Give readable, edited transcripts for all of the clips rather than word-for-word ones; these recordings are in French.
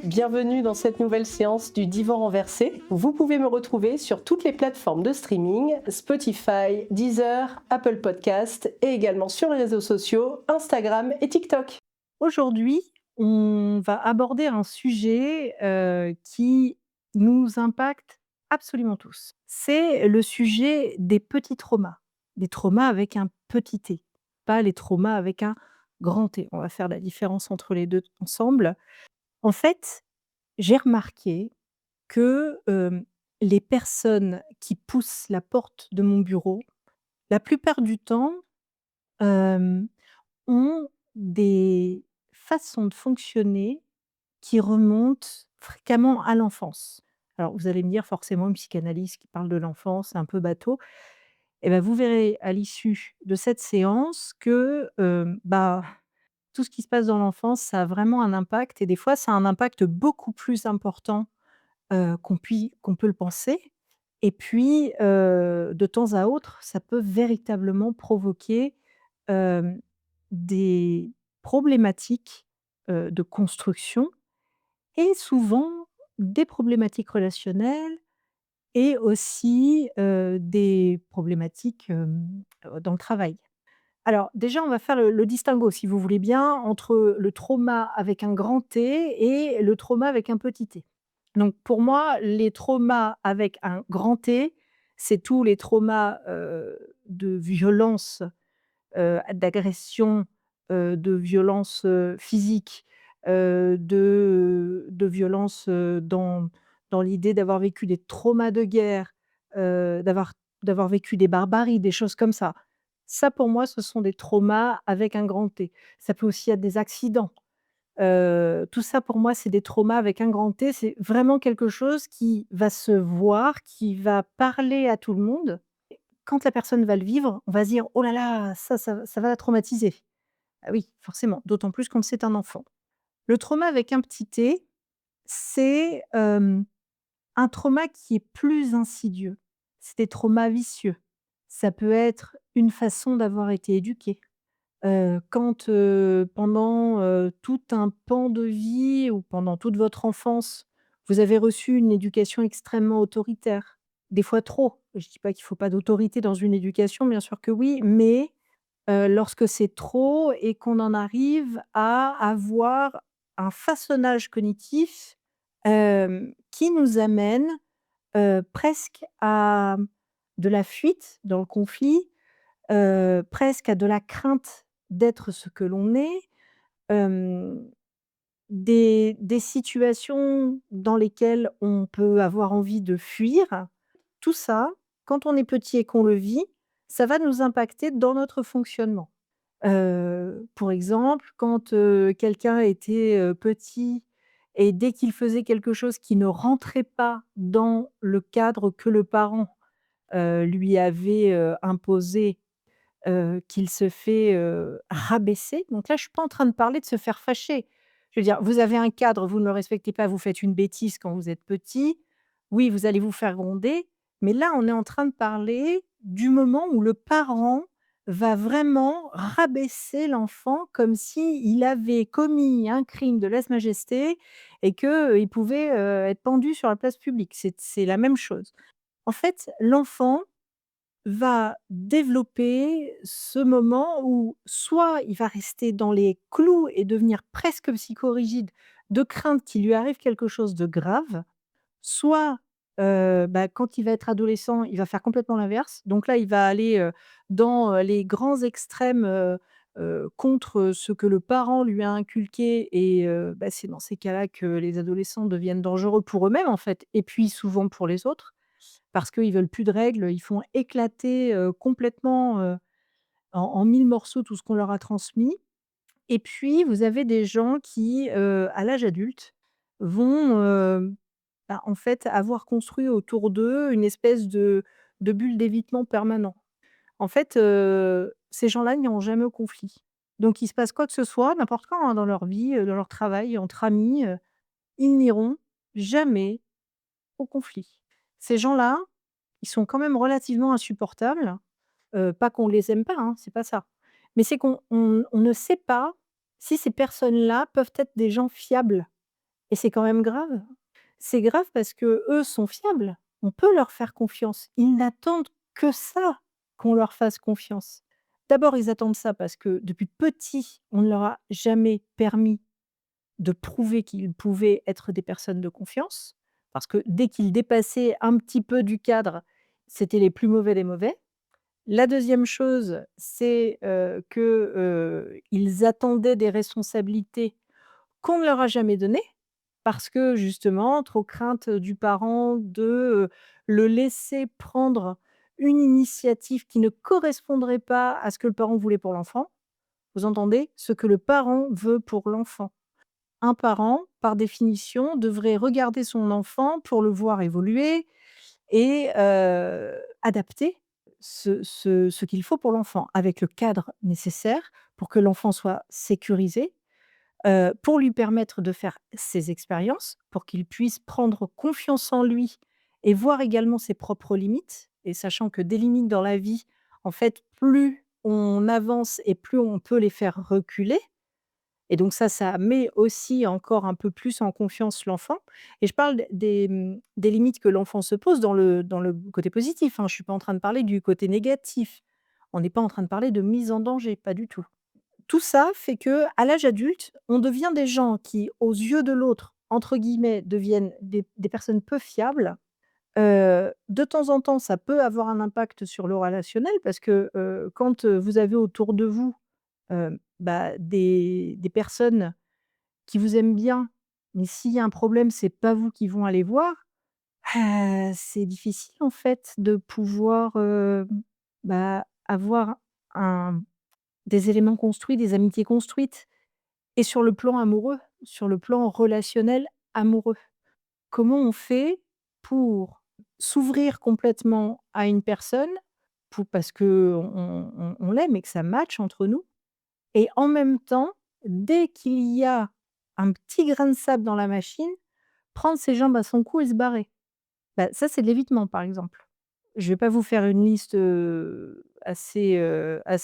Bienvenue dans cette nouvelle séance du Divan renversé. Vous pouvez me retrouver sur toutes les plateformes de streaming, Spotify, Deezer, Apple Podcast et également sur les réseaux sociaux, Instagram et TikTok. Aujourd'hui, on va aborder un sujet qui nous impacte absolument tous. C'est le sujet des petits traumas. Des traumas avec un petit T, pas les traumas avec un grand T. On va faire la différence entre les deux ensemble. En fait, j'ai remarqué que, les personnes qui poussent la porte de mon bureau, la plupart du temps, hem, ont des façons de fonctionner qui remontent fréquemment à l'enfance. Alors vous allez me dire forcément une psychanalyse qui parle de l'enfance, c'est un peu bateau. Et ben vous verrez à l'issue de cette séance que, tout ce qui se passe dans l'enfance, ça a vraiment un impact et des fois ça a un impact beaucoup plus important qu'on peut le penser et puis, de temps à autre, ça peut véritablement provoquer, hem, des problématiques, de construction et souvent des problématiques relationnelles et aussi, des problématiques, dans le travail. Alors déjà, on va faire le distinguo, si vous voulez bien, entre le trauma avec un grand T et le trauma avec un petit t. Donc pour moi, les traumas avec un grand T, c'est tous les traumas, de violence, d'agression, de violence, physique, de violence, dans l'idée d'avoir vécu des traumas de guerre, d'avoir vécu des barbaries, des choses comme ça. Ça, pour moi, ce sont des traumas avec un grand T. Ça peut aussi être des accidents. Tout ça, pour moi, c'est des traumas avec un grand T. C'est vraiment quelque chose qui va se voir, qui va parler à tout le monde. Quand la personne va le vivre, on va se dire: «Oh là là, ça va la traumatiser». Ah oui, forcément, d'autant plus quand c'est un enfant. Le trauma avec un petit t, c'est, un trauma qui est plus insidieux. C'est des traumas vicieux. Ça peut être une façon d'avoir été éduqué. Quand, pendant, tout un pan de vie ou pendant toute votre enfance, vous avez reçu une éducation extrêmement autoritaire, des fois trop. Je dis pas qu'il faut pas d'autorité dans une éducation, bien sûr que oui, mais, lorsque c'est trop et qu'on en arrive à avoir un façonnage cognitif, qui nous amène, presque à de la fuite dans le conflit, presque à de la crainte d'être ce que l'on est, hem, des situations dans lesquelles on peut avoir envie de fuir. Tout ça, quand on est petit et qu'on le vit, ça va nous impacter dans notre fonctionnement. Pour exemple, quand, quelqu'un était, petit et dès qu'il faisait quelque chose qui ne rentrait pas dans le cadre que le parent, lui avait, imposé, qu'il se fait, rabaisser. Donc là, je suis pas en train de parler de se faire fâcher. Je veux dire, vous avez un cadre, vous ne le respectez pas, vous faites une bêtise quand vous êtes petit. Oui, vous allez vous faire gronder, mais là, on est en train de parler du moment où le parent va vraiment rabaisser l'enfant comme s'il avait commis un crime de lèse-majesté et qu'il pouvait, être pendu sur la place publique. C'est la même chose. En fait, l'enfant va développer ce moment où soit il va rester dans les clous et devenir presque psychorigide de crainte qu'il lui arrive quelque chose de grave, soit, quand il va être adolescent, il va faire complètement l'inverse. Donc là, il va aller, dans, les grands extrêmes, contre ce que le parent lui a inculqué et c'est dans ces cas-là que les adolescents deviennent dangereux pour eux-mêmes, en fait et puis souvent pour les autres. Parce qu'ils veulent plus de règles, ils font éclater, complètement, en 1000 morceaux tout ce qu'on leur a transmis et puis vous avez des gens qui, à l'âge adulte, vont, en fait, avoir construit autour d'eux une espèce de bulle d'évitement permanent. En fait, ces gens-là n'iront jamais au conflit. Donc il se passe quoi que ce soit, n'importe quand, hein, dans leur vie, dans leur travail, entre amis, ils n'iront jamais au conflit. Ces gens-là, ils sont quand même relativement insupportables. Pas qu'on les aime pas, hein, c'est pas ça. Mais c'est qu'on ne sait pas si ces personnes-là peuvent être des gens fiables et c'est quand même grave. C'est grave parce qu'eux sont fiables. On peut leur faire confiance. Ils n'attendent que ça, qu'on leur fasse confiance. D'abord, ils attendent ça parce que depuis petits, on ne leur a jamais permis de prouver qu'ils pouvaient être des personnes de confiance. Parce que dès qu'ils dépassaient un petit peu du cadre, c'était les plus mauvais des mauvais. La deuxième chose, c'est, ils attendaient des responsabilités qu'on ne leur a jamais données, parce que justement, trop crainte du parent de, le laisser prendre une initiative qui ne correspondrait pas à ce que le parent voulait pour l'enfant. Vous entendez? Ce que le parent veut pour l'enfant. Un parent, par définition, devrait regarder son enfant pour le voir évoluer et adapter ce qu'il faut pour l'enfant, avec le cadre nécessaire pour que l'enfant soit sécurisé, pour lui permettre de faire ses expériences, pour qu'il puisse prendre confiance en lui et voir également ses propres limites et sachant que des limites dans la vie, en fait, plus on avance et plus on peut les faire reculer et donc ça met aussi encore un peu plus en confiance l'enfant et je parle des limites que l'enfant se pose dans le côté positif, hein. Je suis pas en train de parler du côté négatif. On n'est pas en train de parler de mise en danger, pas du tout. Tout ça fait que, à l'âge adulte, on devient des gens qui, aux yeux de l'autre, entre guillemets, deviennent des personnes peu fiables. De temps en temps, ça peut avoir un impact sur le relationnel parce que, quand, vous avez autour de vous, bah, des personnes qui vous aiment bien, mais s'il y a un problème, c'est pas vous qui vont aller voir, c'est difficile en fait de pouvoir, bah, avoir un des éléments construits, des amitiés construites et sur le plan amoureux, sur le plan relationnel amoureux. Comment on fait pour s'ouvrir complètement à une personne, parce qu'on l'aime et que ça match entre nous et en même temps, dès qu'il y a un petit grain de sable dans la machine, prendre ses jambes à son cou et se barrer. Bah, ça, c'est de l'évitement, par exemple. Je vais pas vous faire une liste, assez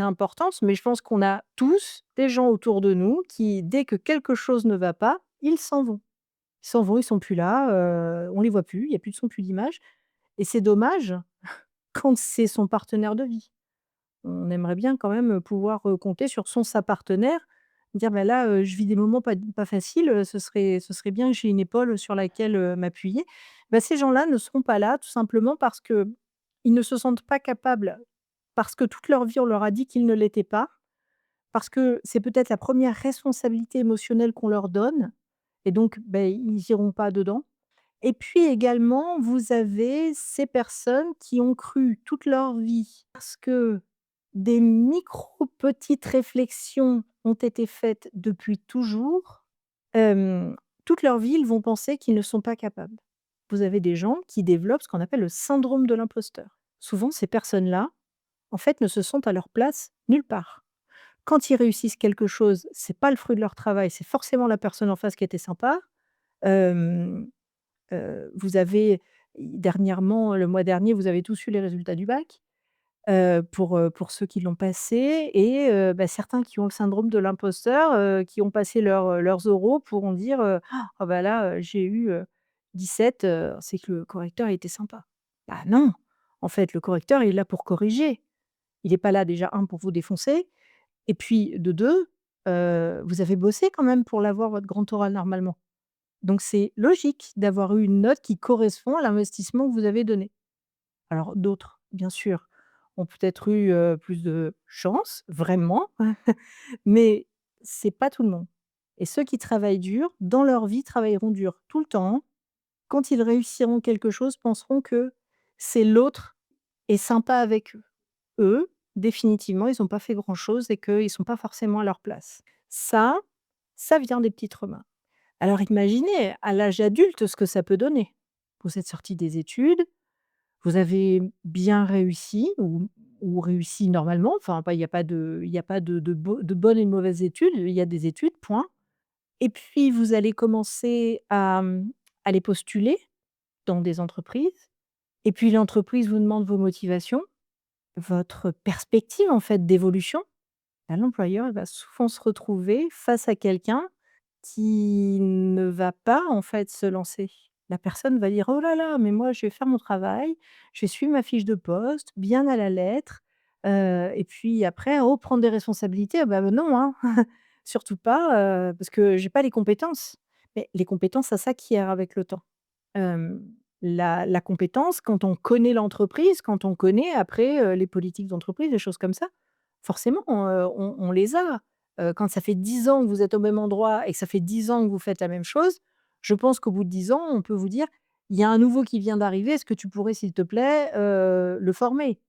importante, mais je pense qu'on a tous des gens autour de nous qui, dès que quelque chose ne va pas, ils s'en vont. Ils s'en vont, ils sont plus là, on les voit plus, il y a plus de son, plus d'image et c'est dommage quand c'est son partenaire de vie. On aimerait bien quand même, pouvoir, compter sur sa partenaire, dire: «Bah, là, je vis des moments pas faciles, ce serait bien que j'ai une épaule sur laquelle, m'appuyer». Bah, ces gens-là ne seront pas là tout simplement parce qu'ils ne se sentent pas capables, parce que toute leur vie on leur a dit qu'ils ne l'étaient pas, parce que c'est peut-être la première responsabilité émotionnelle qu'on leur donne et donc, beh, ils iront pas dedans. Et puis également, vous avez ces personnes qui ont cru toute leur vie, parce que des micro petites réflexions ont été faites depuis toujours, hem, toute leur vie, ils vont penser qu'ils ne sont pas capables. Vous avez des gens qui développent ce qu'on appelle le syndrome de l'imposteur. Souvent, ces personnes-là, en fait, ne se sentent à leur place nulle part. Quand ils réussissent quelque chose, c'est pas le fruit de leur travail, c'est forcément la personne en face qui était sympa. Hem Vous avez dernièrement, le mois dernier, vous avez tous eu les résultats du bac, pour ceux qui l'ont passé et bah, certains qui ont le syndrome de l'imposteur, qui ont passé leurs oraux pourront dire, «Ah bah là, j'ai eu, 17, c'est que le correcteur a été sympa». Bah non! En fait, le correcteur il est là pour corriger. Il est pas là déjà, un pour vous défoncer et puis de 2, vous avez bossé quand même pour l'avoir votre grand oral normalement. Donc c'est logique d'avoir eu une note qui correspond à l'investissement que vous avez donné. Alors d'autres, bien sûr, ont peut-être eu, plus de chance, vraiment, mais c'est pas tout le monde et ceux qui travaillent dur, dans leur vie, travailleront dur tout le temps. Quand ils réussiront quelque chose, penseront que c'est l'autre est sympa avec eux. Eux, définitivement, ils ont pas fait grand-chose et qu'ils sont pas forcément à leur place. Ça vient des petits traumas. Alors imaginez, à l'âge adulte, ce que ça peut donner. Vous êtes sortis des études, vous avez bien réussi ou réussi normalement, enfin pas il y a pas de bonnes et de mauvaises études, il y a des études, point. Et puis vous allez commencer à aller postuler dans des entreprises Et puis l'entreprise vous demande vos motivations, votre perspective en fait d'évolution. Bah, l'employeur, il va souvent se retrouver face à quelqu'un qui ne va pas, en fait, se lancer. La personne va dire: «Oh là là, mais moi, je vais faire mon travail, je vais suivre ma fiche de poste bien à la lettre, et puis après, oh, prendre des responsabilités, ah bah, non, hein, surtout pas, parce que j'ai pas les compétences». Mais les compétences, ça s'acquiert avec le temps. Hem, la compétence, quand on connaît l'entreprise, quand on connaît après, les politiques d'entreprise, des choses comme ça, forcément, on les a. Quand ça fait 10 ans que vous êtes au même endroit et que ça fait 10 ans que vous faites la même chose, je pense qu'au bout de 10 ans, on peut vous dire: «Il y a un nouveau qui vient d'arriver, est-ce que tu pourrais, s'il te plaît, le former?»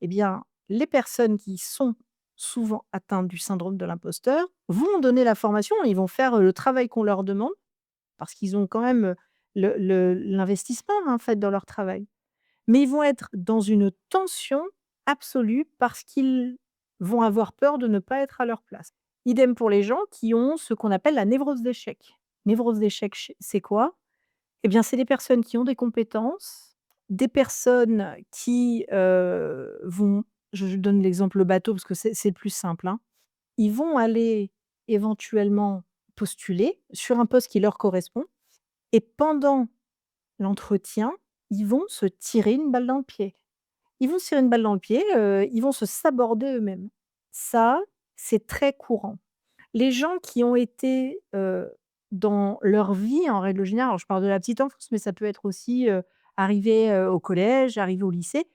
Eh bien, les personnes qui sont souvent atteintes du syndrome de l'imposteur vont donner la formation, ils vont faire, le travail qu'on leur demande parce qu'ils ont quand même, l'investissement, en fait, dans leur travail. Mais ils vont être dans une tension absolue parce qu'ils vont avoir peur de ne pas être à leur place. Idem pour les gens qui ont ce qu'on appelle la névrose d'échec. Névrose d'échec, c'est quoi? Eh bien, c'est des personnes qui ont des compétences, des personnes qui, vont je donne l'exemple bateau parce que c'est le plus simple, hein. Ils vont aller éventuellement postuler sur un poste qui leur correspond et pendant l'entretien, ils vont se tirer une balle dans le pied. Ils vont se tirer une balle dans le pied, ils vont se saborder eux-mêmes. Ça, c'est très courant. Les gens qui ont été, dans leur vie, en règle générale, alors je parle de la petite enfance, mais ça peut être aussi, arrivé, au collège, arrivé au lycée.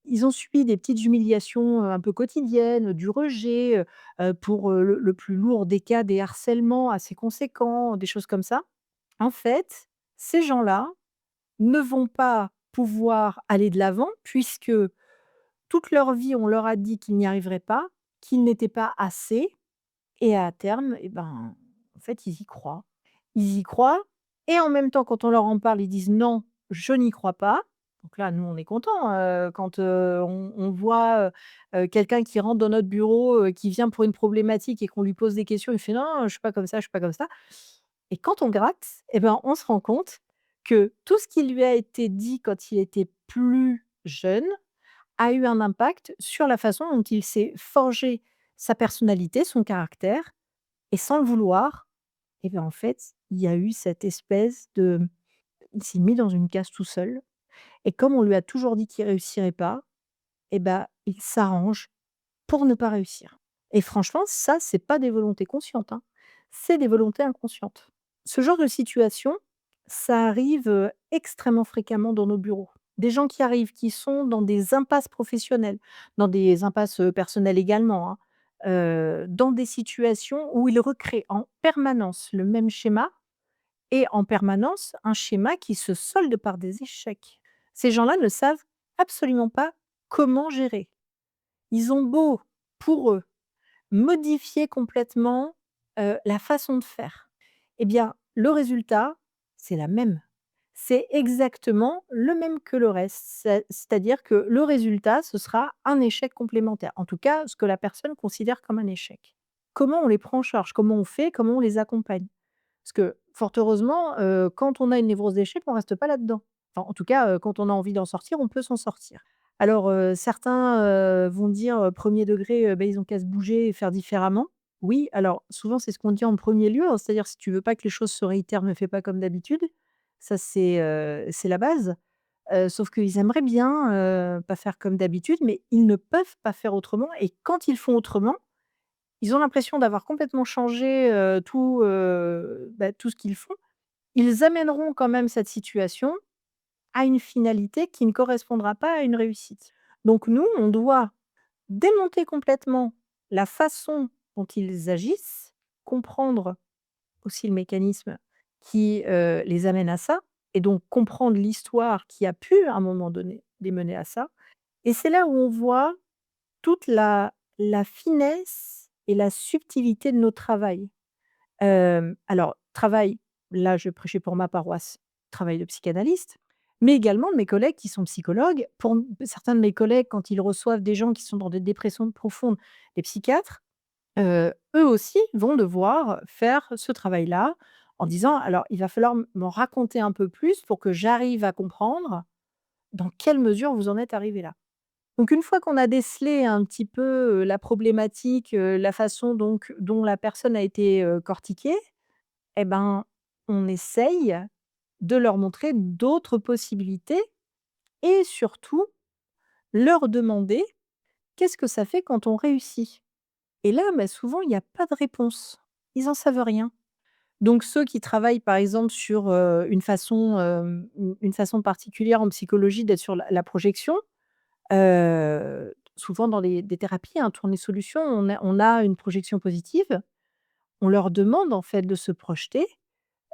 Ils ont subi des petites humiliations, un peu quotidiennes, du rejet, pour, le plus lourd des cas, des harcèlements assez conséquents, des choses comme ça. En fait, ces gens-là ne vont pas pouvoir aller de l'avant puisque toute leur vie, on leur a dit qu'ils n'y arriveraient pas, qu'ils n'étaient pas assez et à terme et ben, en fait, ils y croient. Ils y croient et en même temps, quand on leur en parle, ils disent: «Non, je n'y crois pas». Donc là, nous, on est contents, quand, on voit, quelqu'un qui rentre dans notre bureau, qui vient pour une problématique et qu'on lui pose des questions, il fait: «Non, je suis pas comme ça, je suis pas comme ça». Et quand on gratte et ben, on se rend compte que tout ce qui lui a été dit quand il était plus jeune a eu un impact sur la façon dont il s'est forgé sa personnalité, son caractère et sans le vouloir et bien, en fait, il y a eu cette espèce de il s'est mis dans une case tout seul et comme on lui a toujours dit qu'il réussirait pas et ben, il s'arrange pour ne pas réussir et franchement, ça, c'est pas des volontés conscientes, hein, c'est des volontés inconscientes. Ce genre de situation, ça arrive, extrêmement fréquemment dans nos bureaux. Des gens qui arrivent, qui sont dans des impasses professionnelles, dans des impasses, personnelles également, hein, dans des situations où ils recréent en permanence le même schéma et en permanence un schéma qui se solde par des échecs. Ces gens-là ne savent absolument pas comment gérer. Ils ont beau, pour eux, modifier complètement, la façon de faire. Eh bien, le résultat, c'est la même. C'est exactement le même que le reste. C'est-à-dire que le résultat, ce sera un échec complémentaire. En tout cas, ce que la personne considère comme un échec. Comment on les prend en charge? Comment on fait? Comment on les accompagne? Parce que fort heureusement, quand on a une névrose d'échec, on reste pas là-dedans. Enfin, en tout cas, quand on a envie d'en sortir, on peut s'en sortir. Alors, certains, vont dire, 1er degré, beh, ils ont qu'à se bouger et faire différemment. Oui, alors souvent, c'est ce qu'on dit en premier lieu, hein, c'est-à-dire si tu veux pas que les choses se réitèrent, ne fais pas comme d'habitude. Ça, c'est la base. Sauf qu'ils aimeraient bien, pas faire comme d'habitude, mais ils ne peuvent pas faire autrement et quand ils font autrement, ils ont l'impression d'avoir complètement changé, tout ce qu'ils font. Ils amèneront quand même cette situation à une finalité qui ne correspondra pas à une réussite. Donc nous, on doit démonter complètement la façon dont ils agissent, comprendre aussi le mécanisme qui, les amène à ça et donc comprendre l'histoire qui a pu, à un moment donné, les mener à ça et c'est là où on voit toute la finesse et la subtilité de nos travail. Alors travail, là je vais prêcher pour ma paroisse, travail de psychanalyste, mais également de mes collègues qui sont psychologues. Pour certains de mes collègues, quand ils reçoivent des gens qui sont dans des dépressions profondes, les psychiatres, eux aussi vont devoir faire ce travail-là en disant: «Alors il va falloir m'en raconter un peu plus pour que j'arrive à comprendre dans quelle mesure vous en êtes arrivé là? Donc une fois qu'on a décelé un petit peu, la problématique, la façon dont la personne a été, cortiquée, et ben, on essaye de leur montrer d'autres possibilités et surtout leur demander: «Qu'est-ce que ça fait quand on réussit?» Et là, bah, souvent, il y a pas de réponse. Ils en savent rien. Donc ceux qui travaillent, par exemple, sur, une façon particulière en psychologie d'être sur la projection, souvent dans les des thérapies, hein, Tournées Solutions, on a une projection positive. On leur demande, en fait, de se projeter,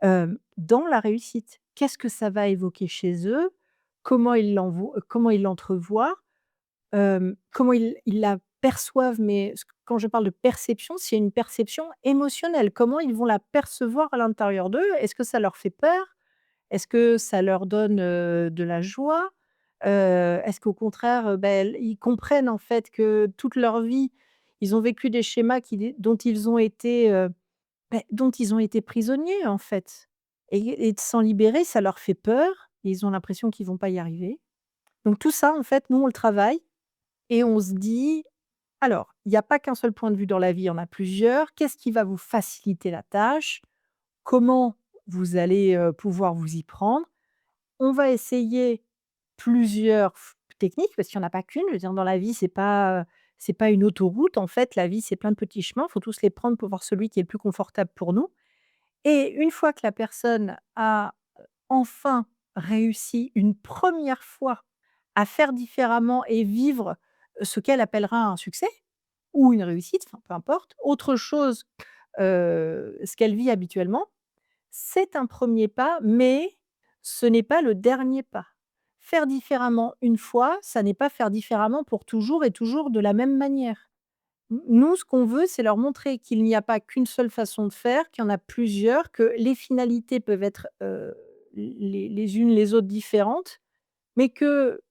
dans la réussite. Qu'est-ce que ça va évoquer chez eux? Comment ils l'entrevoient? Comment ils la perçoivent? Mais quand je parle de perception, c'est une perception émotionnelle. Comment ils vont la percevoir à l'intérieur d'eux? Est-ce que ça leur fait peur? Est-ce que ça leur donne, de la joie? Est-ce qu'au contraire, ils comprennent en fait que toute leur vie, ils ont vécu des schémas dont ils ont été prisonniers en fait et de s'en libérer, ça leur fait peur et ils ont l'impression qu'ils vont pas y arriver. Donc tout ça en fait, nous on le travaille et on se dit: «Alors, il y a pas qu'un seul point de vue dans la vie, il y en a plusieurs. Qu'est-ce qui va vous faciliter la tâche? Comment vous allez, pouvoir vous y prendre?» On va essayer plusieurs techniques parce qu'il y en a pas qu'une. Je veux dire dans la vie, c'est pas une autoroute en fait. La vie, c'est plein de petits chemins. Il faut tous les prendre pour voir celui qui est le plus confortable pour nous et une fois que la personne a, enfin réussi une première fois à faire différemment et vivre ce qu'elle appellera un succès ou une réussite, enfin peu importe, autre chose, ce qu'elle vit habituellement, c'est un premier pas, mais ce n'est pas le dernier pas. Faire différemment une fois, ça n'est pas faire différemment pour toujours et toujours de la même manière. Nous, ce qu'on veut, c'est leur montrer qu'il n'y a pas qu'une seule façon de faire, qu'il y en a plusieurs, que les finalités peuvent être, les unes les autres différentes, mais que,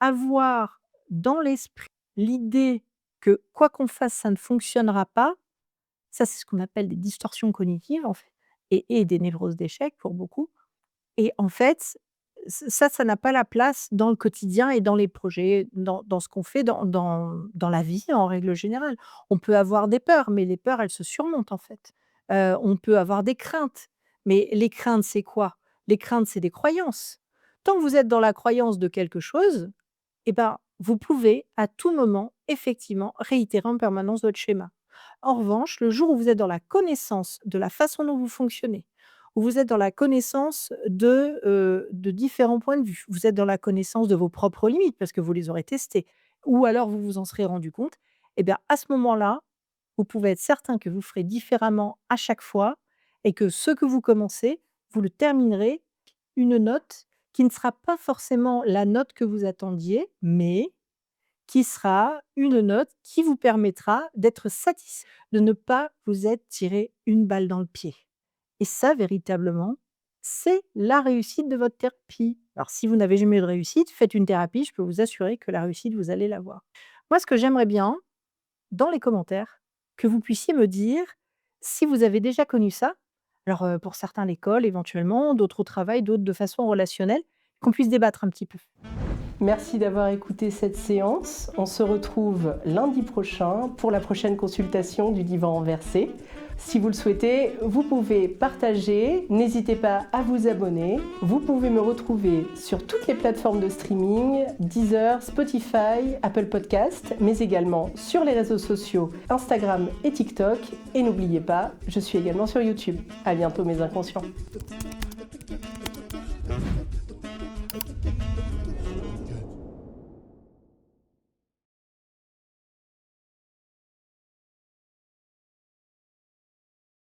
avoir dans l'esprit l'idée que quoi qu'on fasse, ça ne fonctionnera pas, ça, c'est ce qu'on appelle des distorsions cognitives, en fait et des névroses d'échec pour beaucoup et en fait, ça n'a pas la place dans le quotidien et dans les projets, dans ce qu'on fait dans la vie en règle générale. On peut avoir des peurs, mais les peurs, elles se surmontent, en fait. On peut avoir des craintes, mais les craintes, c'est quoi? Les craintes, c'est des croyances. Tant que vous êtes dans la croyance de quelque chose, et ben, vous pouvez à tout moment, effectivement, réitérer en permanence votre schéma. En revanche, le jour où vous êtes dans la connaissance de la façon dont vous fonctionnez, où vous êtes dans la connaissance de différents points de vue, vous êtes dans la connaissance de vos propres limites parce que vous les aurez testées ou alors vous vous en serez rendu compte, et bien, à ce moment-là, vous pouvez être certain que vous ferez différemment à chaque fois et que ce que vous commencez, vous le terminerez une note qui ne sera pas forcément la note que vous attendiez, mais qui sera une note qui vous permettra d'être satisfait, de ne pas vous être tiré une balle dans le pied. Et ça, véritablement, c'est la réussite de votre thérapie. Alors, si vous n'avez jamais eu de réussite, faites une thérapie, je peux vous assurer que la réussite, vous allez l'avoir. Moi, ce que j'aimerais bien, dans les commentaires, que vous puissiez me dire si vous avez déjà connu ça. Alors, pour certains, l'école éventuellement, d'autres au travail, d'autres de façon relationnelle, qu'on puisse débattre un petit peu. Merci d'avoir écouté cette séance. On se retrouve lundi prochain pour la prochaine consultation du divan renversé. Si vous le souhaitez, vous pouvez partager, n'hésitez pas à vous abonner. Vous pouvez me retrouver sur toutes les plateformes de streaming, Deezer, Spotify, Apple Podcast, mais également sur les réseaux sociaux Instagram et TikTok. Et n'oubliez pas, je suis également sur YouTube. À bientôt mes inconscients.